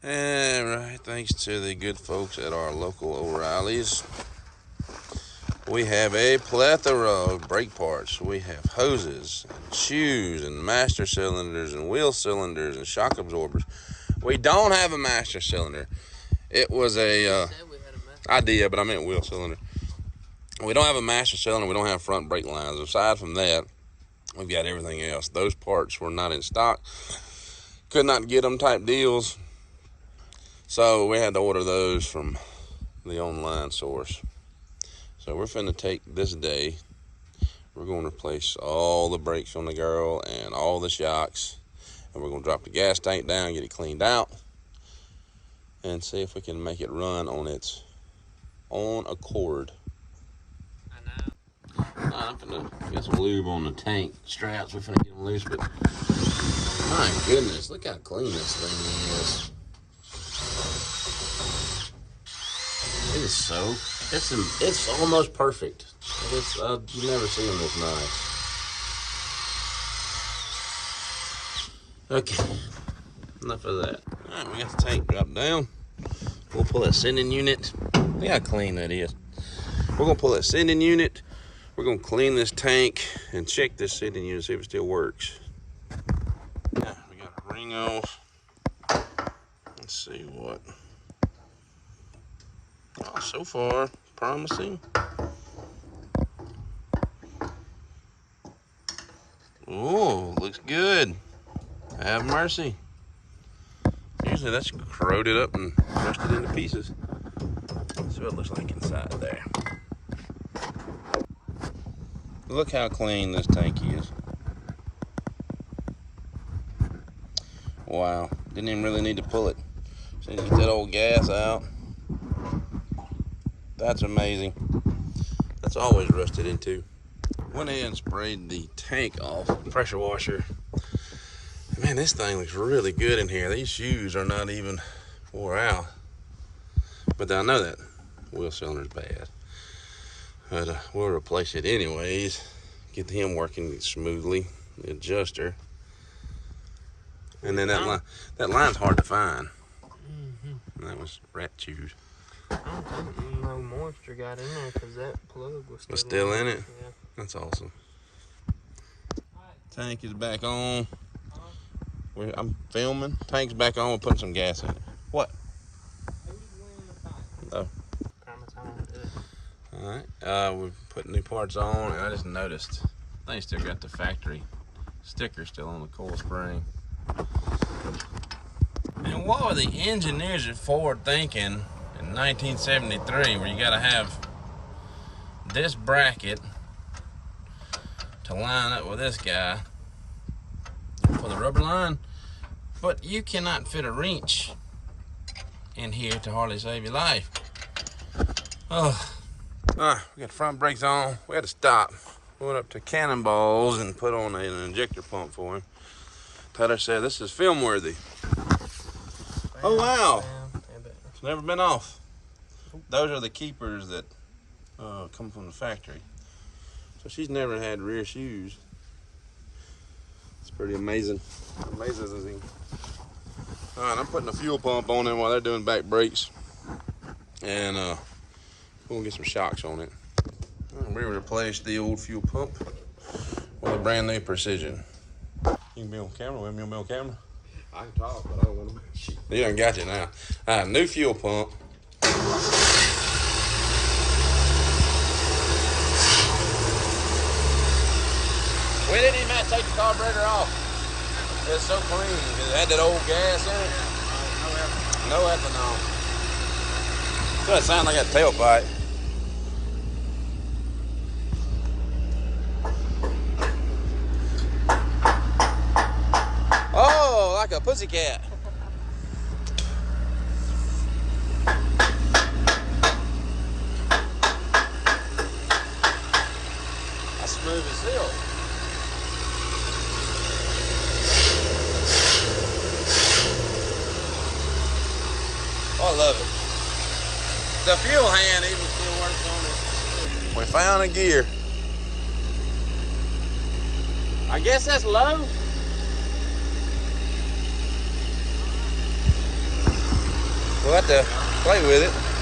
Alright, thanks to the good folks at our local O'Reilly's, we have a plethora of brake parts. We have hoses, and shoes, and master cylinders, and wheel cylinders, and shock absorbers. We don't have a master cylinder. It was a idea, but I meant wheel cylinder. We don't have a master cylinder. We don't have front brake lines. Aside from that, we've got everything else. Those parts were not in stock. Could not get them type deals. So we had to order those from the online source. So we're finna take this day. We're going to replace all the brakes on the girl and all the shocks. And we're going to drop the gas tank down, get it cleaned out, and see if we can make it run on its own accord. I know. I'm finna get some lube on the tank straps. We're finna get them loose, but my goodness, look how clean this thing is. It is so, it's almost perfect. It's, you never see them this nice. Okay, enough of that. All right, we got the tank dropped down. We'll pull that sending unit. Look how clean that is. We're gonna pull that sending unit. We're gonna clean this tank and check this sending unit, see if it still works. Yeah, we got a ring off. Let's see what. Oh, so far, promising. Oh, looks good. Have mercy. Usually that's corroded up and rusted into pieces. Let's see what it looks like inside there. Look how clean this tank is. Wow, didn't even really need to pull it. Just need to get that old gas out. That's amazing. That's always rusted into. Went ahead and sprayed the tank off, pressure washer. Man, this thing looks really good in here. These shoes are not even wore out. But I know that wheel cylinder's bad. But we'll replace it anyways. Get him working smoothly, the adjuster. And then that line's hard to find. And that was rat chewed. I don't think no moisture got in there because that plug was still in it? Yeah. That's awesome. Tank is back on. I'm filming. Tank's back on. We're putting some gas in it. What? Oh. Alright. We're putting new parts on, and I just noticed they still got the factory sticker still on the coil spring. And what were the engineers at Ford thinking in 1973, where you gotta have this bracket to line up with this guy for the rubber line, but you cannot fit a wrench in here to hardly save your life. Oh, we got front brakes on. We had to stop. We went up to Cannonballs and put on an injector pump for him. Tyler said this is film worthy. Oh wow, it's never been off. Those are the keepers that come from the factory. So she's never had rear shoes. It's pretty amazing. Amazing. All right, I'm putting a fuel pump on them while they're doing back brakes. And we're gonna get some shocks on it. We replaced the old fuel pump with a brand new Precision. You can be on camera with me. You want to be on camera? I can talk, but I don't want to make you. You done got you now. All right, new fuel pump. We didn't even have to take the carburetor off. It's so clean. It had that old gas in it. No ethanol. It's gonna sound like a tailpipe. Oh, like a pussycat. That's smooth as silk. Oh, I love it. The fuel hand even still works on it. We found a gear. I guess that's low. We'll have to play with it.